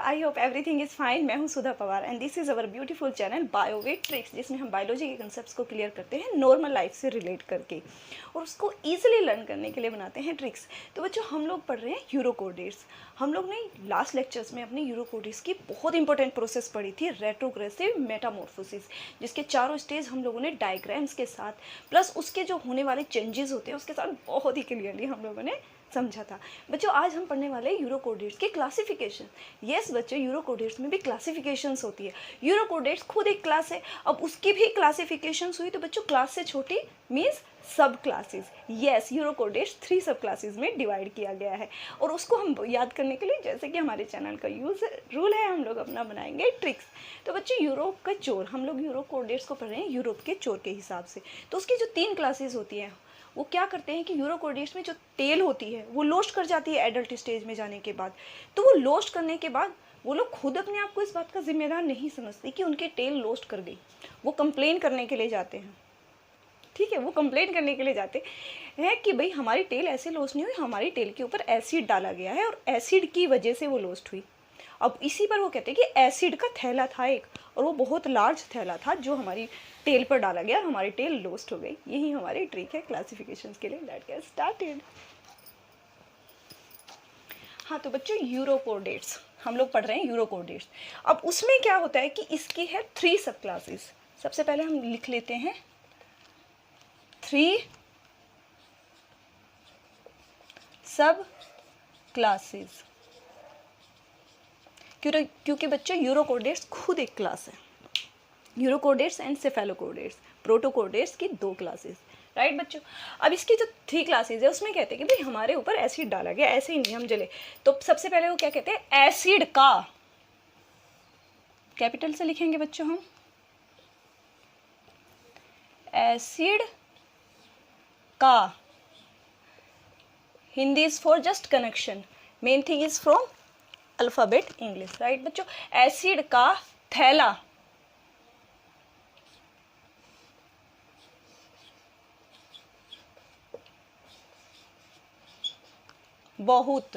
I hope everything is fine. मैं हूँ Sudha Pawar and this is our beautiful channel bio with tricks, जिसमें हम biology के कंसेप्ट्स को क्लियर करते हैं नॉर्मल लाइफ से रिलेट करके और उसको ईजिली लर्न करने के लिए बनाते हैं ट्रिक्स। तो बच्चों, हम लोग पढ़ रहे हैं यूरोकोडेट्स। हम लोग ने लास्ट लेक्चर्स में अपने यूरोकोडेट्स की बहुत इंपॉर्टेंट प्रोसेस पढ़ी थी, रेट्रोग्रेसिव मेटामॉर्फोसिस, जिसके चारों स्टेज हम लोगों ने डायग्राम्स के साथ प्लस उसके जो होने वाले चेंजेस होते हैं उसके साथ बहुत ही क्लियरली हम लोगों ने समझा था। बच्चों, आज हम पढ़ने वाले हैं यूरोकोडेट्स की क्लासिफिकेशन। यस बच्चों, यूरोकोडेट्स में भी क्लासिफिकेशंस होती है। यूरोकोडेट्स खुद एक क्लास है, अब उसकी भी क्लासिफिकेशंस हुई। तो बच्चों, क्लास से छोटी मीन्स सब क्लासेस। यस, यूरोकोडेट्स 3 सब क्लासेस में डिवाइड किया गया है और उसको हम याद करने के लिए, जैसे कि हमारे चैनल का रूल है, हम लोग अपना बनाएंगे ट्रिक्स। तो बच्चों, यूरोप का चोर, हम लोग यूरोकोडेट्स को पढ़ रहे हैं यूरोप के चोर के हिसाब से। तो उसकी जो 3 क्लासेस होती हैं वो क्या करते हैं कि यूरोकोडेट्स में जो टेल होती है वो लोस्ट कर जाती है एडल्ट स्टेज में जाने के बाद। तो वो लोस्ट करने के बाद वो लोग खुद अपने आप को इस बात का जिम्मेदार नहीं समझते कि उनकी टेल लोस्ट कर गई। वो कंप्लेन करने के लिए जाते हैं, ठीक है, वो कंप्लेन करने के लिए जाते हैं कि भाई हमारी टेल ऐसे लोस्ट नहीं हुई, हमारी टेल के ऊपर एसिड डाला गया है और एसिड की वजह से वो लोस्ट हुई। अब इसी पर वो कहते हैं कि एसिड का थैला था एक, और वो बहुत लार्ज थैला था जो हमारी टेल पर डाला गया और हमारी टेल लोस्ट हो गई। यही हमारी ट्रिक है क्लासिफिकेशन के लिए। Let's get started. हाँ, तो बच्चों, यूरोकोडेट्स हम लोग पढ़ रहे हैं यूरोकोडेट्स। अब उसमें क्या होता है कि इसकी है 3 सब क्लासेस। सबसे पहले हम लिख लेते हैं 3 सब क्लासेस, क्योंकि बच्चों यूरोकोडेट्स खुद एक क्लास है। यूरोकोडेट्स एंड सेफेलोकोडेट्स, प्रोटोकोडेट्स की 2 क्लासेस, राइट बच्चों। अब इसकी जो 3 क्लासेस है उसमें कहते हैं कि भाई हमारे ऊपर एसिड डाला गया, ऐसे ही नहीं हम जले। तो सबसे पहले वो क्या कहते हैं, एसिड का, कैपिटल से लिखेंगे बच्चों हम, एसिड का। Hindi is for just connection, main thing is from alphabet English, right बच्चों। एसिड का थैला बहुत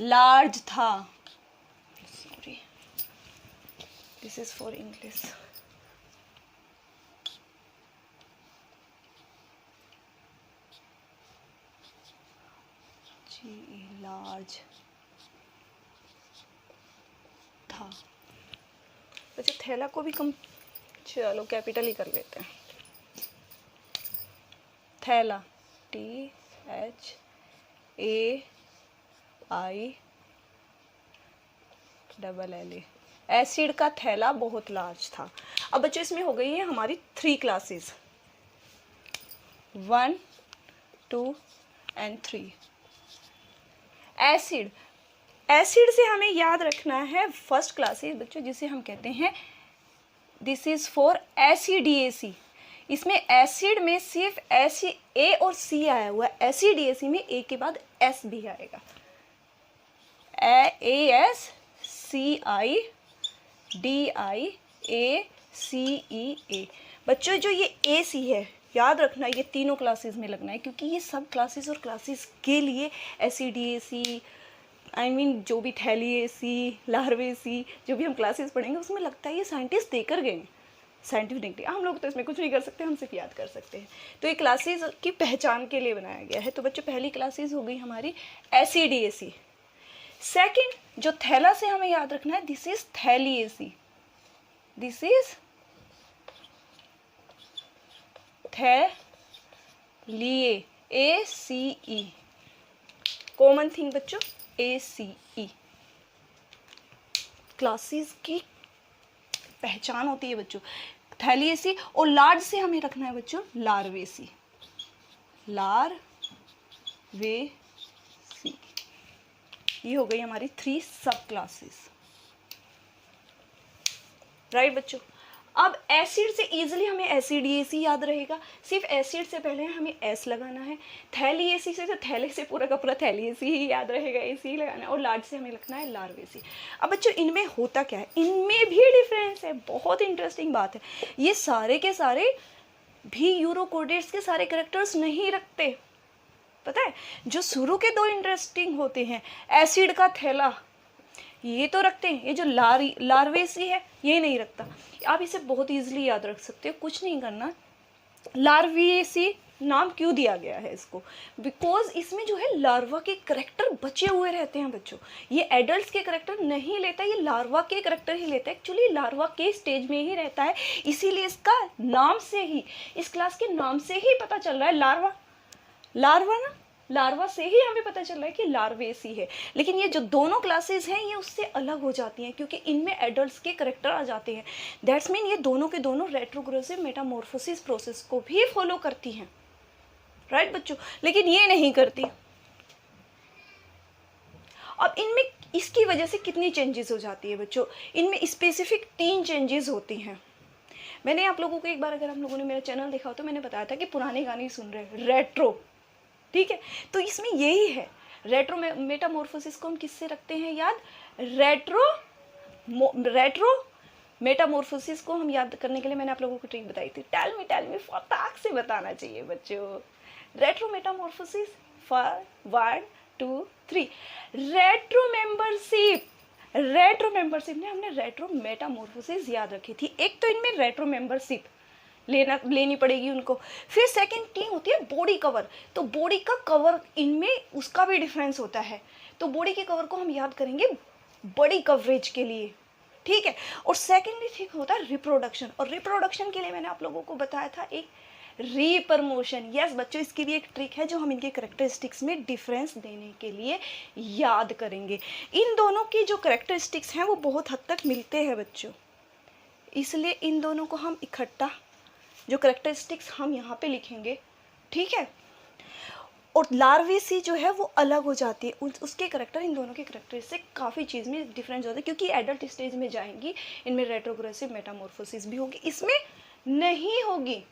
लार्ज था। Sorry, this is for English. Large था। अच्छा, थैला को भी चलो कैपिटल ही कर लेते हैं। थैला, THAILL। एसिड का थैला बहुत लार्ज था। अब बच्चों, इसमें हो गई है हमारी 3 क्लासेस, 1, 2 एंड 3। एसिड से हमें याद रखना है फर्स्ट क्लासेस बच्चों, जिसे हम कहते हैं, दिस इज फॉर एसिडिएसी। इसमें एसिड में सिर्फ ए और सी आया हुआ है। एसिडिएसी में ए के बाद एस भी आएगा, ASCIDIACEA। बच्चों, जो ये ए सी है, याद रखना ये तीनों क्लासेस में लगना है, क्योंकि ये सब क्लासेस और क्लासेस के लिए एसिडिएसी, जो भी थैलिएसी, लार्वेसी, जो भी हम क्लासेस पढ़ेंगे उसमें लगता है ये साइंटिस्ट देकर गए साइंटिफिक। हम लोग तो इसमें कुछ नहीं कर सकते, हम सिर्फ याद कर सकते हैं। तो ये क्लासेस की पहचान के लिए बनाया गया है। तो बच्चों, पहली क्लासेस हो गई हमारी एसिडिएसी। सेकंड, जो थैला से हमें याद रखना है, this is Thaliacea. This is Thalia, ACE, common thing बच्चों, ACE। क्लासेस की पहचान होती है बच्चों, थैलिएसी। और लार्ज से हमें रखना है बच्चों लार्वेसी, लार्वेसी। ये हो गई हमारी 3 सब क्लासेस, राइट बच्चों। अब एसिड से इजीली हमें एसिडिएसी याद रहेगा, सिर्फ एसिड से पहले हमें एस लगाना है। थैलिएसी से तो थैले से पूरा का पूरा थैलिएसी ही याद रहेगा, एसी ही लगाना है। और लार्ज से हमें लिखना है लार्वेसी। अब बच्चों, इनमें होता क्या है, इनमें भी डिफरेंस है। बहुत इंटरेस्टिंग बात है, ये सारे के सारे भी यूरोकोडेट्स के सारे कैरेक्टर्स नहीं रखते। पता है जो शुरू के 2 इंटरेस्टिंग होते हैं, एसिड का थैला ये तो रखते हैं, ये जो लार्वेसी है ये नहीं रखता। आप इसे बहुत इजीली याद रख सकते हो, कुछ नहीं करना। लार्वेसी नाम क्यों दिया गया है इसको, बिकॉज इसमें जो है लार्वा के करेक्टर बचे हुए रहते हैं बच्चों। ये एडल्ट के करेक्टर नहीं लेता, ये लार्वा के करेक्टर ही लेता है। एक्चुअली लार्वा के स्टेज में ही रहता है, इसीलिए इसका नाम से ही, इस क्लास के नाम से ही पता चल रहा है लार्वा। लार्वा ना, लार्वा से ही हमें पता चल रहा है कि लार्वेसी है। लेकिन ये जो दोनों क्लासेस हैं ये उससे अलग हो जाती हैं क्योंकि इनमें एडल्ट्स के करेक्टर आ जाते हैं। दैट्स मीन ये दोनों के दोनों रेट्रोग्रेसिव मेटामॉर्फोसिस प्रोसेस को भी फॉलो करती हैं, राइट बच्चों, लेकिन ये नहीं करती। अब इनमें इसकी वजह से कितनी चेंजेस हो जाती है बच्चों, इनमें स्पेसिफिक 3 चेंजेस होती हैं। मैंने आप लोगों को एक बार, अगर आप लोगों ने मेरा चैनल देखा हो तो मैंने बताया था कि पुराने गाने सुन रहे हैं, रेट्रो, ठीक है। तो इसमें यही है, रेट्रो मेटामॉर्फोसिस को हम किससे रखते हैं याद, रेट्रो मेटामॉर्फोसिस को हम याद करने के लिए मैंने आप लोगों को ट्रिक बताई थी। टेल मी फटाक से बताना चाहिए बच्चों। Retro Metamorphosis for 1 2 3 retro membership ने हमने रेट्रो मेटामॉर्फोसिस याद रखी थी। एक तो इनमें रेट्रो मेंबरशिप लेनी पड़ेगी उनको। फिर सेकंड टी होती है बॉडी कवर। तो बॉडी का कवर इनमें उसका भी डिफरेंस होता है, तो बॉडी के कवर को हम याद करेंगे बड़ी कवरेज के लिए, ठीक है। और सेकेंडली ठीक होता है रिप्रोडक्शन, और रिप्रोडक्शन के लिए मैंने आप लोगों को बताया था एक रीप्रमोशन। यस बच्चों, इसकी भी एक ट्रिक है जो हम इनके करेक्टरिस्टिक्स में डिफरेंस देने के लिए याद करेंगे। इन दोनों की जो करेक्टरिस्टिक्स हैं वो बहुत हद तक मिलते हैं बच्चों, इसलिए इन दोनों को हम इकट्ठा जो करेक्टरिस्टिक्स हम यहाँ पे लिखेंगे, ठीक है। और लार्वेसी जो है वो अलग हो जाती है, उसके करेक्टर इन दोनों के करेक्टर से काफ़ी चीज़ में डिफरेंस होता है क्योंकि एडल्ट स्टेज में जाएंगी, इनमें रेट्रोग्रेसिव मेटामॉर्फोसिस भी होगी, इसमें नहीं होगी,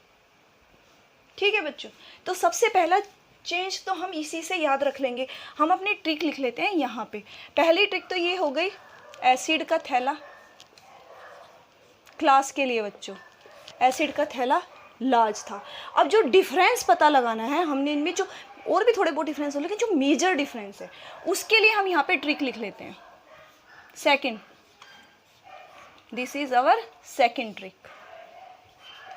ठीक है बच्चों। तो सबसे पहला चेंज तो हम इसी से याद रख लेंगे। हम अपनी ट्रिक लिख लेते हैं यहाँ पे। पहली ट्रिक तो ये हो गई, एसिड का थैला क्लास के लिए बच्चों, एसिड का थैला लार्ज था। अब जो डिफरेंस पता लगाना है हमने, इनमें जो और भी थोड़े बहुत डिफरेंस हो लेकिन जो मेजर डिफरेंस है उसके लिए हम यहाँ पे ट्रिक लिख लेते हैं। Second, this is our second trick,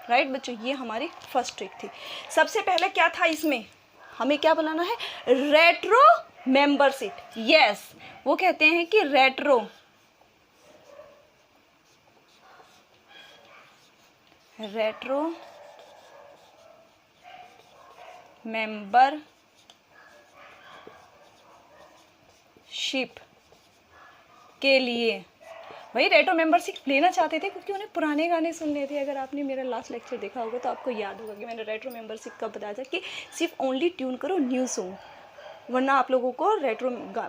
right बच्चों। ये हमारी फर्स्ट ट्रिक थी। सबसे पहले क्या था इसमें, हमें क्या बनाना है, रेट्रो मेंबरशिप। यस, वो कहते हैं कि रेट्रो मेंबरशिप के लिए, भाई रेट्रो मेंबरशिप लेना चाहते थे क्योंकि उन्हें पुराने गाने सुनने थे। अगर आपने मेरा लास्ट लेक्चर देखा होगा तो आपको याद होगा कि मैंने रेट्रो मेंबरशिप का बताया था कि सिर्फ ओनली ट्यून करो न्यू सॉन्ग, वरना आप लोगों को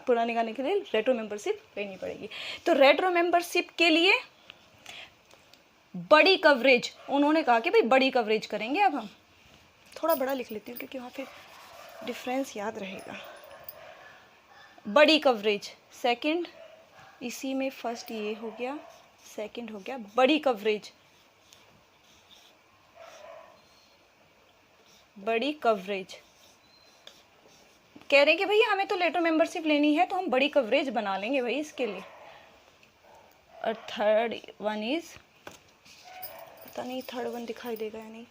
पुराने गाने के लिए रेट्रो मेंबरशिप लेनी पड़ेगी। तो रेट्रो मेंबरशिप के लिए बड़ी कवरेज, उन्होंने कहा कि भाई बड़ी कवरेज करेंगे। अब हम थोड़ा बड़ा लिख लेती हूँ क्योंकि वहाँ फिर डिफरेंस याद रहेगा। बड़ी कवरेज सेकंड, इसी में फर्स्ट ये हो गया, सेकंड हो गया बड़ी कवरेज, बड़ी कवरेज कह रहे हैं कि भैया हमें तो लेटर मेंबरशिप लेनी है तो हम बड़ी कवरेज बना लेंगे भाई इसके लिए। और थर्ड वन इज, पता नहीं थर्ड वन दिखाई देगा या नहीं,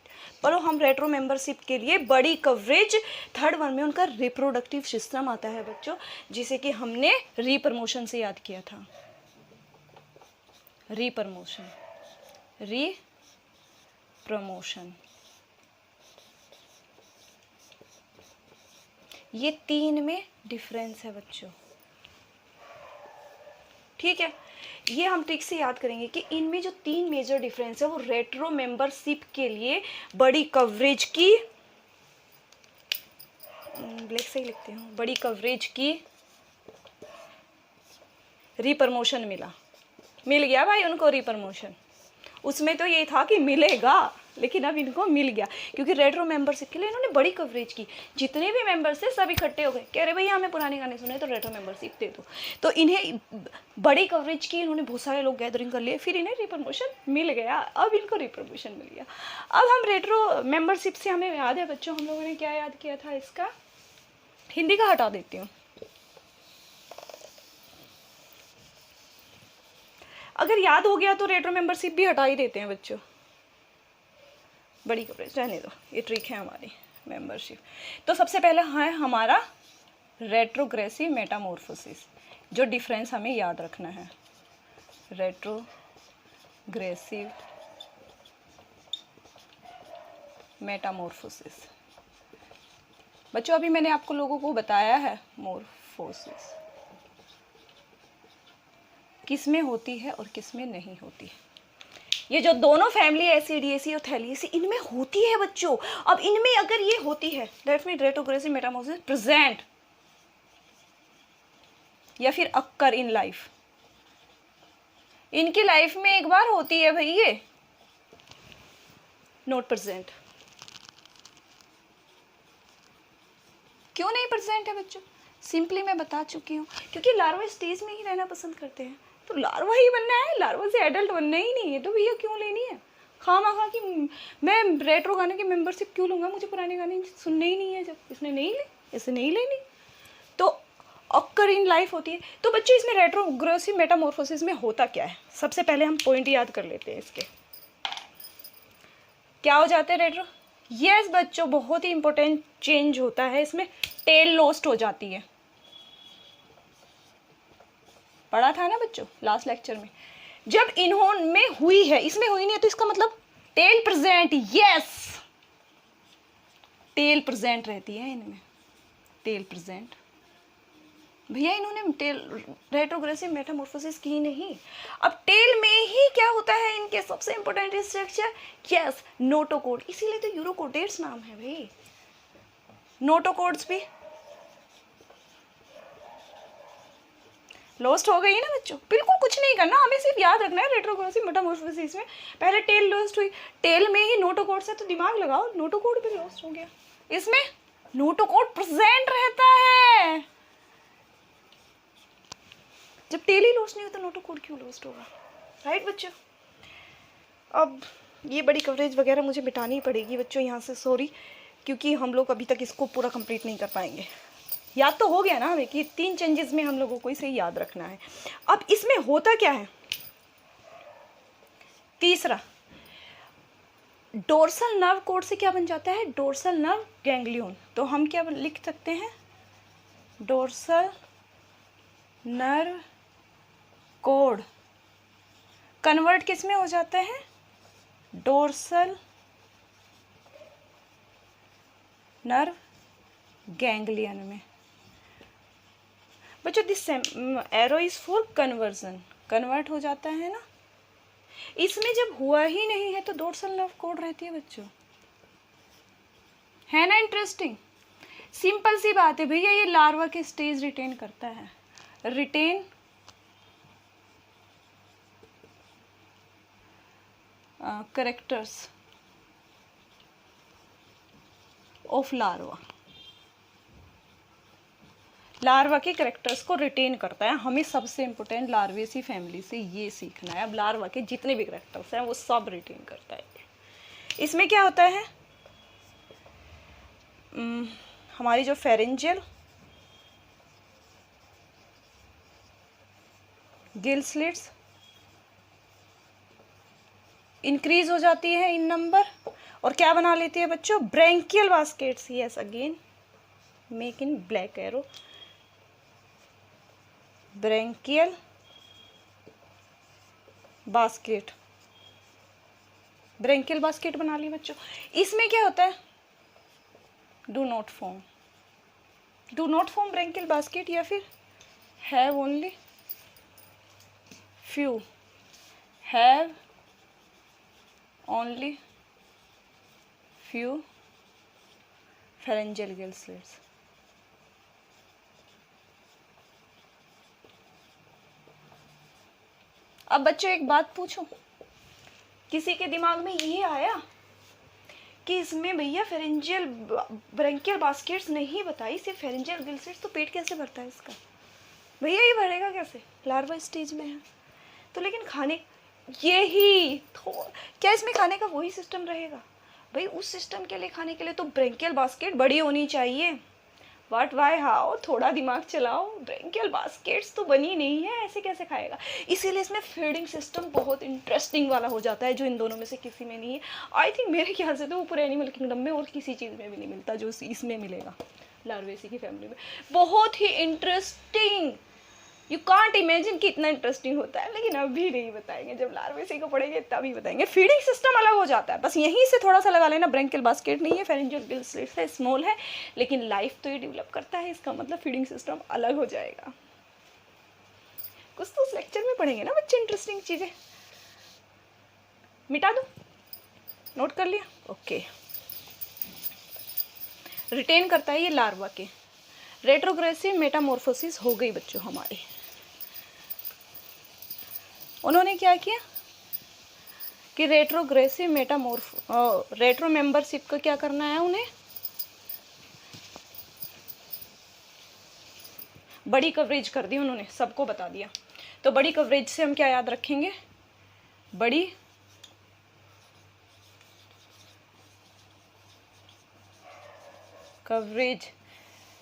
पर हम रेट्रो मेंबरशिप के लिए बड़ी कवरेज। थर्ड वन में उनका रिप्रोडक्टिव सिस्टम आता है बच्चों, जिसे कि हमने रीप्रमोशन से याद किया था। रीप्रमोशन, ये 3 में डिफरेंस है बच्चों, ठीक है। ये हम ट्रिक से याद करेंगे कि इनमें जो 3 मेजर डिफरेंस है वो रेट्रो मेंबरशिप के लिए बड़ी कवरेज की, ब्लैक से ही लिखते हूँ, बड़ी कवरेज की रीप्रमोशन मिल गया भाई उनको रीप्रमोशन। उसमें तो ये था कि मिलेगा, लेकिन अब इनको मिल गया क्योंकि रेट्रो मेंबरशिप के लिए इन्होंने बड़ी कवरेज की। जितने भी मेंबर्स थे सब इकट्ठे हो गए, कह रहे भैया हमें पुराने गाने सुने तो रेट्रो मेंबरशिप दे दो। तो इन्हें बड़ी कवरेज की, इन्होंने बहुत सारे लोग गैदरिंग कर लिए, फिर इन्हें रिप्रमोशन मिल गया। अब इनको रिप्रमोशन मिल गया। अब हम रेट्रो मेंबरशिप से हमें याद है बच्चों, हम लोगों ने क्या याद किया था इसका, हिंदी का हटा देती हूँ। अगर याद हो गया तो रेट्रो मेंबरशिप भी हटा ही देते हैं बच्चों, बड़ी कवरेज रहने दो, ये ट्रिक है हमारी मेंबरशिप। तो सबसे पहले है हमारा रेट्रोग्रेसिव मेटामॉर्फोसिस, जो डिफरेंस हमें याद रखना है, रेट्रोग्रेसिव मेटामॉर्फोसिस। बच्चों अभी मैंने आपको लोगों को बताया है मोर्फोसिस किस में होती है और किस में नहीं होती है। ये जो दोनों फैमिली एसिडिएसी और थैलिएसी इनमें होती है बच्चों। अब इनमें अगर ये होती है that mean retrogressive Metamorphosis present या फिर अक्कर इन लाइफ, इनकी लाइफ में एक बार होती है भाई, ये नॉट प्रेजेंट। क्यों नहीं प्रेजेंट है बच्चों? सिंपली मैं बता चुकी हूँ, क्योंकि लार्वा स्टेज में ही रहना पसंद करते हैं, तो लार्वा ही बनना है, लार्वा से एडल्ट बनना ही नहीं है, तो भैया क्यों लेनी है खामा कि मैं रेट्रो गाने की मेंबरशिप क्यों लूँगा, मुझे पुराने गाने सुनने ही नहीं है। जब इसने नहीं ली, इसे नहीं लेनी, तो ऑक्कर इन लाइफ होती है। तो बच्चे इसमें रेट्रोग्रेसिव मेटामॉर्फोसिस में होता क्या है, सबसे पहले हम पॉइंट याद कर लेते हैं इसके। क्या हो जाते हैं रेट्रो? यस बच्चों, बहुत ही इंपॉर्टेंट चेंज होता है इसमें, टेल लॉस्ट हो जाती है। पढ़ा था ना बच्चों लास्ट लेक्चर में, जब इन्होंने हुई है, इसमें हुई नहीं है, तो इसका मतलब tail present, yes tail present रहती है इनमें, टेल प्रेजेंट। भैया इन्होंने टेल रेट्रोग्रेसिव मेटामॉर्फोसिस की नहीं। अब टेल में ही क्या होता है इनके सबसे इंपॉर्टेंट स्ट्रक्चर, यस नोटोकोड, इसीलिए तो यूरोकोडेट्स नाम है भाई। नोटोकोड्स भी लॉस्ट हो गई है ना बच्चों। बिल्कुल कुछ नहीं करना, हमें सिर्फ याद रखना है रेट्रोग्रेसिव मेटामॉर्फोसिस में पहले टेल लॉस्ट हुई, टेल में ही नोटोकोड्स है, तो दिमाग लगाओ, नोटोकोड भी लॉस्ट हो गया। इसमें नोटोकोड प्रेजेंट रहता है, जब टेल ही लॉस्ट नहीं हो तो नोटोकोड क्यों लॉस्ट होगा, राइट बच्चों। अब ये बड़ी कवरेज वगैरह मुझे मिटानी पड़ेगी बच्चों यहाँ से, सॉरी, क्योंकि हम लोग अभी तक इसको पूरा कंप्लीट नहीं कर पाएंगे। याद तो हो गया ना हमें कि 3 चेंजेस में हम लोगों को इसे याद रखना है। अब इसमें होता क्या है, तीसरा डोर्सल नर्व कोड से क्या बन जाता है, डोर्सल नर्व गैंग्लियन। तो हम क्या लिख सकते हैं, डोर्सल नर्व कोड कन्वर्ट किस में हो जाता है, डोर्सल नर्व गैंग्लियन में। बच्चों this arrow is for conversion, convert हो जाता है ना। इसमें जब हुआ ही नहीं है तो डोर्सल नर्व कोड रहती है बच्चों, है ना इंटरेस्टिंग। सिंपल सी बात है भैया, ये लार्वा के स्टेज रिटेन करता है, retain characters of larva, larva के कैरेक्टर्स को रिटेन करता है। हमें सबसे इंपॉर्टेंट लार्वेसी फैमिली से ये सीखना है। अब लार्वा के जितने भी कैरेक्टर्स हैं वो सब रिटेन करता है। इसमें क्या होता है, हमारी जो फेरेंजियल गिल स्लिट्स इंक्रीज हो जाती है इन नंबर, और क्या बना लेती है बच्चों, branchial baskets. Yes again make in black arrow, branchial basket, branchial basket बना ली बच्चों। इसमें क्या होता है, do not form, do not form branchial basket, या फिर have only few, have only few pharyngeal gill slits। अब बच्चों एक बात पूछूं, किसी के दिमाग में ये आया कि इसमें भैया फेरेंजियल ब्रैंकियल बास्केट्स नहीं बताई, सिर्फ फेरेंजियल गिल स्लिट्स, तो पेट कैसे भरता है इसका भैया, ये भरेगा कैसे, लार्वा स्टेज में है तो। लेकिन खाने यही क्या इसमें खाने का वही सिस्टम रहेगा भाई, उस सिस्टम के लिए खाने के लिए तो ब्रैंकियल बास्केट बड़ी होनी चाहिए, व्हाट वाई हाउ, थोड़ा दिमाग चलाओ। ब्रेंकियल बास्केट्स तो बनी नहीं है, ऐसे कैसे खाएगा। इसीलिए इसमें फीडिंग सिस्टम बहुत इंटरेस्टिंग वाला हो जाता है, जो इन दोनों में से किसी में नहीं है। आई थिंक मेरे ख्याल से तो वो पूरे एनिमल किंगडम में और किसी चीज़ में भी नहीं मिलता जो इसमें मिलेगा, लार्वेसी की फैमिली में। बहुत ही इंटरेस्टिंग, यू कांट इमेजिन कि इतना इंटरेस्टिंग होता है, लेकिन अभी नहीं बताएंगे, जब लार्वेसी को पढ़ेंगे तभी बताएंगे। फीडिंग सिस्टम अलग हो जाता है, बस यहीं से थोड़ा सा लगा लेना। ब्रेंकियल बास्केट नहीं है, फेरेंजियल गिल स्लिट्स है, स्मॉल है, लेकिन लाइफ तो ये डेवलप करता है, इसका मतलब फीडिंग सिस्टम अलग हो जाएगा। कुछ तो उस लेक्चर में पढ़ेंगे ना बच्चे, इंटरेस्टिंग चीज़ें। मिटा दो, नोट कर लिया, ओके। रिटेन करता है ये लार्वा के। रेट्रोग्रेसिव मेटामॉर्फोसिस हो गई बच्चों हमारी। उन्होंने क्या किया कि रेट्रोग्रेसिव रेट्रो मेंबरशिप का क्या करना है उन्हें, बड़ी कवरेज कर दी उन्होंने, सबको बता दिया। तो बड़ी कवरेज से हम क्या याद रखेंगे, बड़ी कवरेज,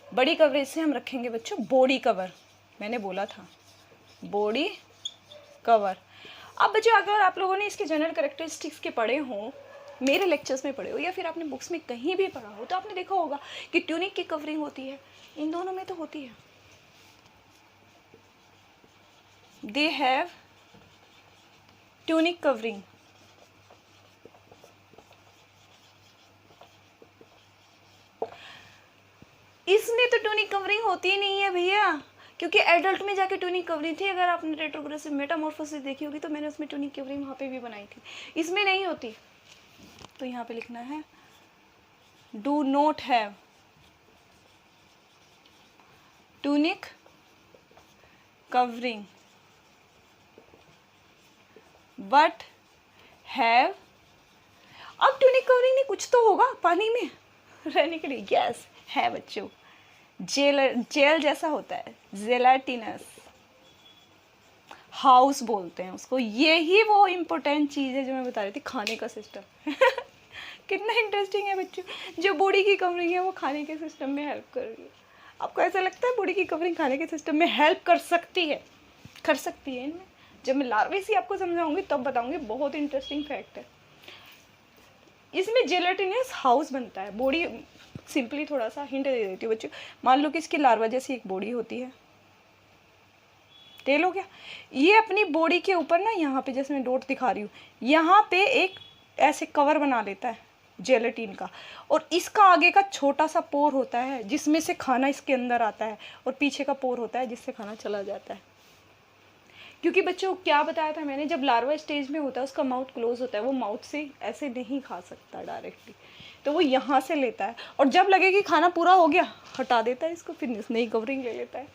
बड़ी कवरेज से हम रखेंगे बच्चों बॉडी कवर। मैंने बोला था बॉडी कवर। अब बच्चों अगर आप लोगों ने इसके जनरल कैरेक्टरिस्टिक्स के पढ़े हों, मेरे लेक्चर्स में पढ़े हो या फिर आपने बुक्स में कहीं भी पढ़ा हो, तो आपने देखा होगा कि ट्यूनिक की कवरिंग होती है, इन दोनों में तो होती है। They have tunic covering. इसमें तो ट्यूनिक कवरिंग होती ही नहीं है भैया, क्योंकि एडल्ट में जाके ट्यूनिक कवरिंग थी। अगर आपने रेट्रोग्रेसिव मेटामॉर्फोसिस देखी होगी तो मैंने उसमें ट्यूनिक कवरिंग वहाँ पे भी बनाई थी, इसमें नहीं होती। तो यहाँ पे लिखना है do not have tunic covering but have. अब ट्यूनिक कवरिंग नहीं, कुछ तो होगा पानी में रहने के लिए। यस है बच्चों, जेल जैसा होता है, जेलाटिनस हाउस बोलते हैं उसको। यही वो इम्पोर्टेंट चीज़ है जो मैं बता रही थी, खाने का सिस्टम। कितना इंटरेस्टिंग है बच्चों, जो बॉडी की कवरिंग है वो खाने के सिस्टम में हेल्प कर रही है। आपको ऐसा लगता है बॉडी की कवरिंग खाने के सिस्टम में हेल्प कर सकती है? कर सकती है। इनमें जब मैं लार्वेसी आपको समझाऊंगी तब बताऊंगी, बहुत इंटरेस्टिंग फैक्ट है। इसमें जेलेटिनस हाउस बनता है। बॉडी सिंपली थोड़ा सा हिंट दे देती हूँ बच्चों। मान लो कि इसकी लार्वा जैसी एक बॉडी होती है, टेल हो गया। ये अपनी बॉडी के ऊपर ना, यहाँ पे जैसे मैं डॉट दिखा रही हूँ, यहाँ पे एक ऐसे कवर बना लेता है जेलेटिन का, और इसका आगे का छोटा सा पोर होता है जिसमें से खाना इसके अंदर आता है, और पीछे का पोर होता है जिससे खाना चला जाता है। क्योंकि बच्चों क्या बताया था मैंने, जब लार्वा स्टेज में होता है उसका माउथ क्लोज होता है, वो माउथ से ऐसे नहीं खा सकता डायरेक्टली, तो वो यहाँ से लेता है, और जब लगे कि खाना पूरा हो गया हटा देता है इसको, फिर नई कवरिंग ले लेता है।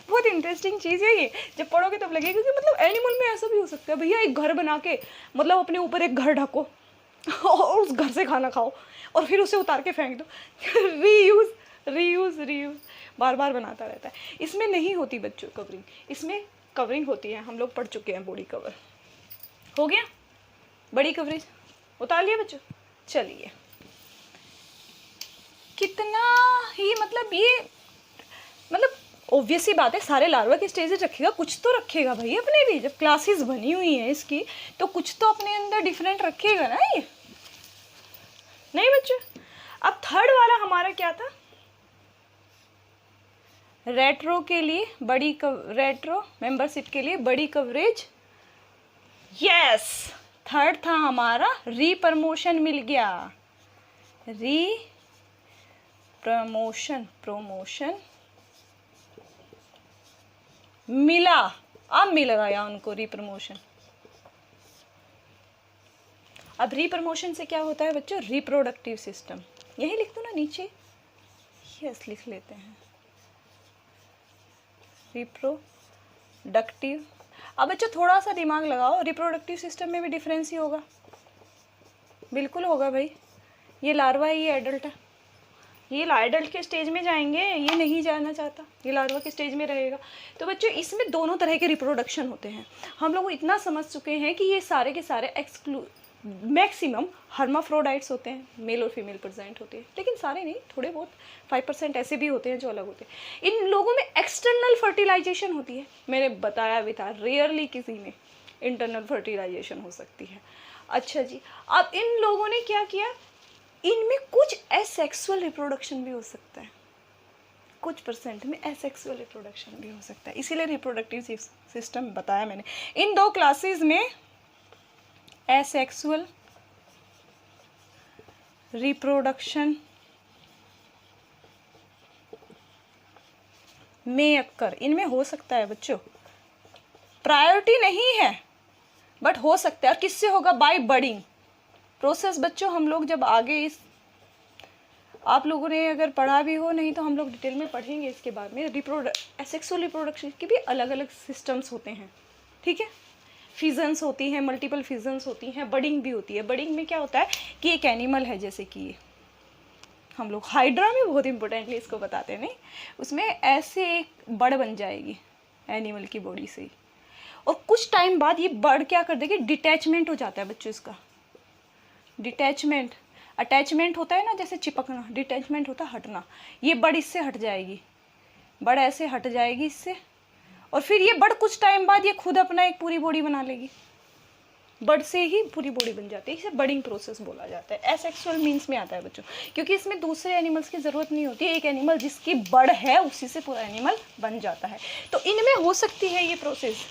बहुत इंटरेस्टिंग चीज़ है ये, जब पढ़ोगे तब लगेगा कि मतलब एनिमल में ऐसा भी हो सकता है भैया। एक घर बना के मतलब अपने ऊपर एक घर ढको और उस घर से खाना खाओ और फिर उसे उतार के फेंक दो। रीयूज रीयूज रीयूज बार बार बनाता रहता है। इसमें नहीं होती बच्चों कवरिंग, इसमें कवरिंग होती है, हम लोग पढ़ चुके हैं। बॉडी कवर हो गया, बड़ी कवरेज उतार लिया बच्चों। चलिए, कितना ही मतलब ये मतलब ऑब्वियस ही बात है, सारे लार्वा के स्टेजेस रखेगा, कुछ तो रखेगा भाई अपने भी। जब क्लासेस बनी हुई हैं इसकी तो कुछ तो अपने अंदर डिफरेंट रखेगा ना ये, नहीं बच्चों। अब थर्ड वाला हमारा क्या था, रेट्रो के लिए बड़ी रेट्रो मेंबरशिप के लिए बड़ी कवरेज। यस, थर्ड था हमारा रीप्रमोशन मिल गया, प्रमोशन मिला। अब मिल गया उनको रीप्रमोशन। अब रीप्रमोशन से क्या होता है बच्चों, रिप्रोडक्टिव सिस्टम। यही लिख दो ना नीचे, यस लिख लेते हैं रिप्रोडक्टिव। अब बच्चों थोड़ा सा दिमाग लगाओ, रिप्रोडक्टिव सिस्टम में भी डिफरेंस ही होगा, बिल्कुल होगा भाई। ये लार्वा है, ये एडल्ट है, ये एडल्ट के स्टेज में जाएंगे, ये नहीं जाना चाहता, ये लार्वा के स्टेज में रहेगा। तो बच्चों इसमें दोनों तरह के रिप्रोडक्शन होते हैं। हम लोग इतना समझ चुके हैं कि ये सारे के सारे मैक्सिमम हर्माफ्रोडाइट्स होते हैं, मेल और फीमेल प्रेजेंट होते हैं, लेकिन सारे नहीं, थोड़े बहुत 5% ऐसे भी होते हैं जो अलग होते हैं। इन लोगों में एक्सटर्नल फर्टिलाइजेशन होती है, मैंने बताया भी था, रेयरली किसी में इंटरनल फर्टिलाइजेशन हो सकती है। अच्छा जी, अब इन लोगों ने क्या किया, इनमें कुछ एसेक्सुअल रिप्रोडक्शन भी हो सकता है, कुछ % में एसेक्सुअल रिप्रोडक्शन भी हो सकता है, इसीलिए रिप्रोडक्टिव सिस्टम बताया मैंने। इन 2 क्लासेस में एसेक्सुअल रिप्रोडक्शन में अक्कर, इनमें हो सकता है बच्चों, प्रायोरिटी नहीं है बट हो सकता है। और किससे होगा, बाय बडिंग प्रोसेस। बच्चों हम लोग जब आगे इस, आप लोगों ने अगर पढ़ा भी हो, नहीं तो हम लोग डिटेल में पढ़ेंगे इसके बाद में, एसेक्सुअल रिप्रोडक्शन के भी अलग अलग सिस्टम्स होते हैं, ठीक है। फिजन्स होती हैं, मल्टीपल फिजन्स होती हैं, बडिंग भी होती है। बडिंग में क्या होता है कि एक एनिमल है, जैसे कि हम लोग हाइड्रा में बहुत इंपॉर्टेंटली इसको बताते हैं, नहीं, उसमें ऐसे एक बड़ बन जाएगी एनिमल की बॉडी से ही, और कुछ टाइम बाद ये बर्ड क्या कर देगी, डिटैचमेंट हो जाता है बच्चों इसका। डिटैचमेंट, अटैचमेंट होता है ना, जैसे चिपकना, डिटैचमेंट होता है हटना। ये बर्ड इससे हट जाएगी, बर्ड ऐसे हट जाएगी इससे, और फिर ये बर्ड कुछ टाइम बाद ये खुद अपना एक पूरी बॉडी बना लेगी, बर्ड से ही पूरी बॉडी बन जाती है। इसे बडिंग प्रोसेस बोला जाता है। एसेक्सुअल मीन्स में आता है बच्चों, क्योंकि इसमें दूसरे एनिमल्स की ज़रूरत नहीं होती है, एक एनिमल जिसकी बर्ड है उसी से पूरा एनिमल बन जाता है। तो इनमें हो सकती है ये प्रोसेस,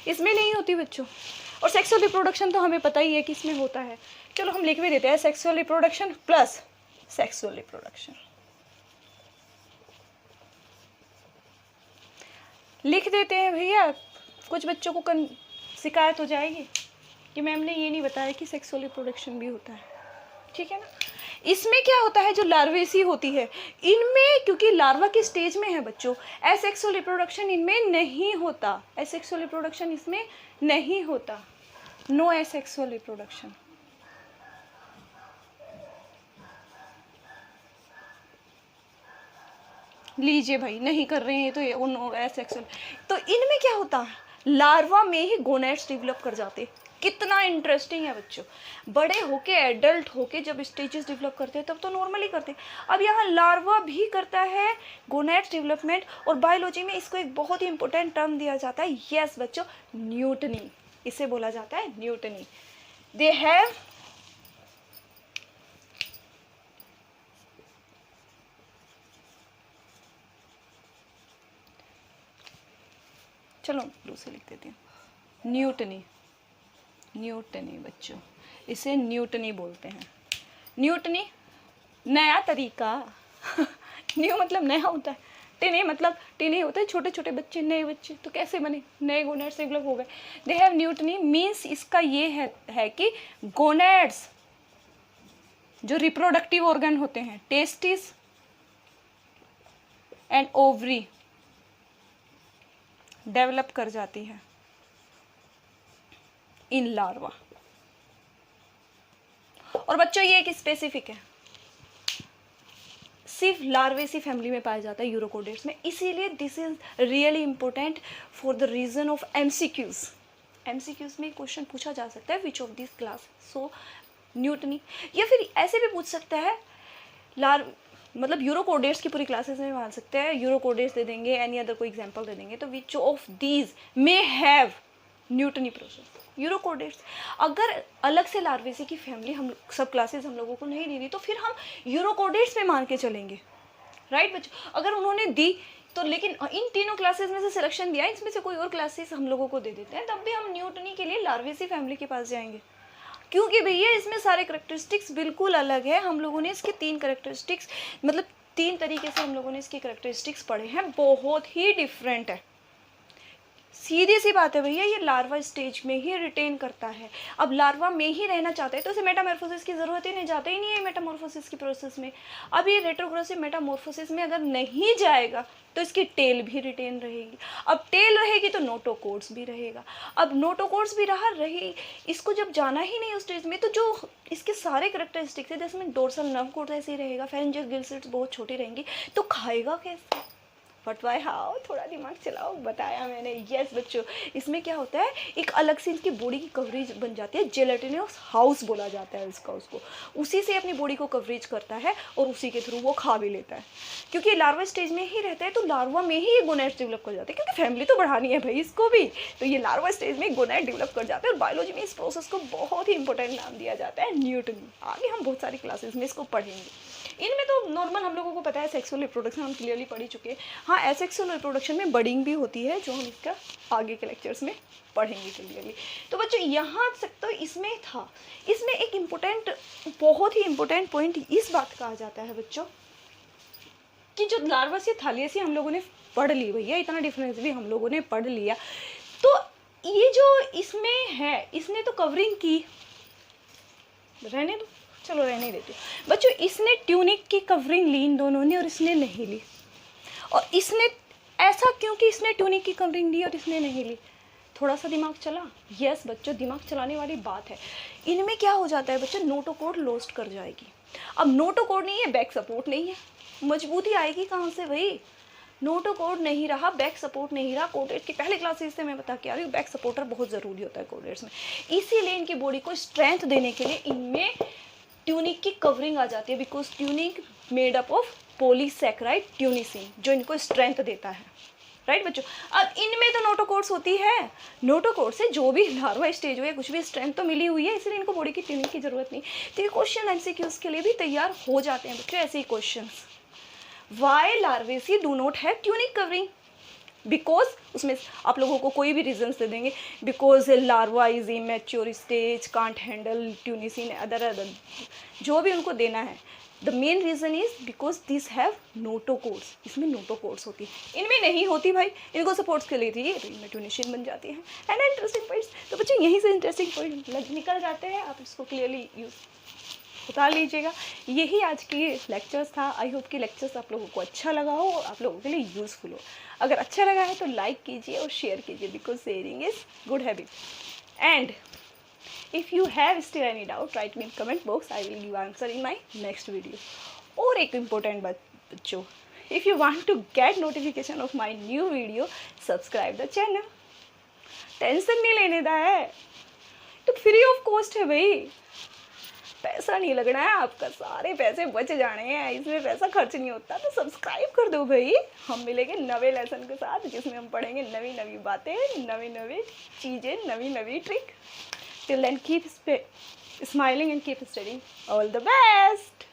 इसमें नहीं होती बच्चों। और सेक्सुअल रिप्रोडक्शन तो हमें पता ही है कि इसमें होता है, चलो हम लिख भी देते हैं, sexual reproduction plus sexual reproduction लिख देते हैं भैया। कुछ बच्चों को शिकायत हो जाएगी कि मैम ने ये नहीं बताया कि सेक्सुअल रिप्रोडक्शन भी होता है, ठीक है ना। इसमें क्या होता है, जो लार्वेसी होती है इनमें, क्योंकि लार्वा की स्टेज में है बच्चों, एसेक्सुअल रिप्रोडक्शन इनमें नहीं होता, एसेक्सुअल रिप्रोडक्शन इसमें नहीं होता, नो एसेक्सुअल रिप्रोडक्शन। लीजिए भाई, नहीं कर रहे हैं तो ये नो एसेक्सुअल। तो इनमें क्या होता है, लार्वा में ही गोनेड्स डेवलप कर जाते। कितना इंटरेस्टिंग है बच्चों, बड़े होके एडल्ट होके जब स्टेजेस डेवलप करते हैं तब तो नॉर्मली करते हैं, अब यहाँ लार्वा भी करता है गोनेड्स डेवलपमेंट। और बायोलॉजी में इसको एक बहुत ही इंपॉर्टेंट टर्म दिया जाता है, यस बच्चों, न्यूटनी, इसे बोला जाता है न्यूटनी। दे हैव चलो ब्लू से लिख देते हैं, न्यूटनी, न्यूटनी बच्चों, इसे न्यूटनी बोलते हैं। न्यूटनी नया तरीका न्यू मतलब नया होता है, टिने मतलब टिने होता है छोटे छोटे बच्चे, नए बच्चे, तो कैसे बने, नए गोनेड्स डेवलप हो गए। दे हैव न्यूटनी मीन्स इसका ये है कि गोनेड्स जो रिप्रोडक्टिव ऑर्गन होते हैं, टेस्टिस एंड ओवरी डेवलप कर जाती है इन लार्वा। और बच्चों ये एक स्पेसिफिक है, सिर्फ लार्वेसी फैमिली में पाया जाता है, यूरोकोडेट्स में, इसीलिए this is really important for the reason of MCQs. MCQs में क्वेश्चन पूछा जा सकता है, which of this class, so न्यूटनी, या फिर ऐसे भी पूछ सकता है, मतलब यूरोकोडेट्स की पूरी क्लासेस में मान सकते हैं, यूरोकोडेट्स दे देंगे, एनी अदर कोई एग्जांपल दे देंगे, तो which of these may have neoteny process, urochordates. अगर अलग से लार्वेसी की फैमिली हम सब क्लासेस हम लोगों को नहीं दी थी तो फिर हम यूरोकोडेट्स में मान के चलेंगे, राइट बच्चों। अगर उन्होंने दी तो, लेकिन इन तीनों क्लासेस में से सिलेक्शन दिया, इसमें से कोई और क्लासेस हम लोगों को दे देते हैं, तब भी हम न्यूटनी के लिए लार्वेसी फैमिली के पास जाएंगे, क्योंकि भैया इसमें सारे करेक्टरिस्टिक्स बिल्कुल अलग है। हम लोगों ने इसके 3 करेक्टरिस्टिक्स, मतलब 3 तरीके से हम लोगों ने इसके करेक्टरिस्टिक्स पढ़े हैं, बहुत ही डिफरेंट है। सीधी सी बात है भैया, ये लार्वा स्टेज में ही रिटेन करता है। अब लार्वा में ही रहना चाहता है तो उसे मेटामॉर्फोसिस की जरूरत ही नहीं, जाता ही नहीं है मेटामॉर्फोसिस की प्रोसेस में। अब ये रेट्रोग्रेसिव मेटामॉर्फोसिस में अगर नहीं जाएगा तो इसकी टेल भी रिटेन रहेगी। अब टेल रहेगी तो नोटोकोड्स भी रहेगा। अब नोटोकोड्स भी रही, इसको जब जाना ही नहीं उस स्टेज में, तो जो इसके सारे करेक्टरिस्टिक्स है, जैसे में डोर्सल नर्व कोड ऐसे ही रहेगा, फेरेंजियल गिल स्लिट्स बहुत छोटी रहेंगी, तो खाएगा कैसे, बट वाई हाउ, थोड़ा दिमाग चलाओ, बताया मैंने। यस बच्चों, इसमें क्या होता है, एक अलग से इनकी बॉडी की कवरेज बन जाती है, जेलेटिनस हाउस बोला जाता है उसको उसी से अपनी बॉडी को कवरेज करता है और उसी के थ्रू वो खा भी लेता है। क्योंकि लार्वा स्टेज में ही रहता है तो लार्वा में ही ये गोनैड्स डेवलप कर जाते हैं, क्योंकि फैमिली तो बढ़ानी है भाई इसको भी, तो ये लार्वा स्टेज में गोनैड डेवलप कर जाते हैं। और बायोलॉजी में इस प्रोसेस को बहुत ही इंपॉर्टेंट नाम दिया जाता है न्यूटन। आगे हम बहुत सारी क्लासेस में इसको पढ़ेंगे। इनमें तो नॉर्मल हम लोगों को पता है, सेक्सुअल रिप्रोडक्शन हम क्लियरली पढ़ ही चुके हैं। हाँ, एसेक्सुअल रिप्रोडक्शन में बडिंग भी होती है, जो हम इसका आगे के लेक्चर्स में पढ़ेंगे क्लियरली। तो बच्चों यहाँ तक तो इसमें था। इसमें एक इम्पोर्टेंट, बहुत ही इम्पोर्टेंट पॉइंट इस बात का आ जाता है बच्चों कि जो लार्वा से थालियासी हम लोगों ने पढ़ ली भैया, इतना डिफरेंस भी हम लोगों ने पढ़ लिया, तो ये जो इसमें है, इसने तो कवरिंग की, रहने दो, चलो रहने देती हूँ बच्चों। इसने ट्यूनिक की कवरिंग ली इन दोनों ने, और इसने नहीं ली। और इसने ऐसा क्यों कि इसने ट्यूनिक की कवरिंग ली और इसने नहीं ली? थोड़ा सा दिमाग चला? यस बच्चों, दिमाग चलाने वाली बात है। इनमें क्या हो जाता है बच्चों, नोटोकोड लॉस्ट कर जाएगी। अब नोटोकोड नहीं है, बैक सपोर्ट नहीं है, मजबूती आएगी कहाँ से भाई? नोटोकोड नहीं रहा, बैक सपोर्ट नहीं रहा। कोडेट की पहले क्लासेस से मैं बता के आ रही हूँ, बैक सपोर्टर बहुत ज़रूरी होता है कोडेट्स में। इसीलिए इनकी बॉडी को स्ट्रेंथ देने के लिए इनमें ट्यूनिक की कवरिंग आ जाती है, because tunic made up of polysaccharide ट्यूनिसिन, जो इनको स्ट्रेंथ देता है। राइट बच्चों, अब इनमें तो नोटोकोड्स होती है, नोटोकोड से जो भी लार्वा स्टेज हो या कुछ भी स्ट्रेंथ तो मिली हुई है, इसलिए इनको बॉडी की ट्यूनिंग की जरूरत नहीं। तो ये क्वेश्चन एमसीक्यूज के लिए भी तैयार हो जाते हैं बच्चों, ऐसे ही questions. Why larvae do not have tunic covering? Because उसमें आप लोगों को कोई भी रीजन दे देंगे, because larva is immature stage, can't handle tunicin, other जो भी उनको देना है। The main reason is because this have notochords, इसमें नोटोकोड्स होती है, इनमें नहीं होती भाई, इनको सपोर्ट्स के लिए थी, तो इनमें ट्यूनिसिन बन जाती है। एंड इंटरेस्टिंग पॉइंट्स, तो बच्चों यहीं से इंटरेस्टिंग पॉइंट निकल जाते हैं, आप इसको क्लियरली यूज बता लीजिएगा। यही आज की लेक्चर्स था। आई होप कि लेक्चर्स आप लोगों को अच्छा लगा हो, आप लोगों के लिए यूज़फुल हो। अगर अच्छा लगा है तो लाइक कीजिए और शेयर कीजिए, because sharing is good habit. And if you have still any doubt, write me in comment box, I will give answer in my next video. और एक इम्पोर्टेंट बात बच्चों, if you want to get notification of my new video, subscribe the channel. Tension नहीं लेने का है, तो free of cost है भाई, पैसा नहीं लगना है आपका, सारे पैसे बच जाने हैं, इसमें पैसा खर्च नहीं होता। तो सब्सक्राइब कर दो भाई। हम मिलेंगे नवे लेसन के साथ, जिसमें हम पढ़ेंगे नवी नवी बातें, नवी नवी चीज़ें, नवी नवी trick. Till then keep smiling and keep studying. All the best.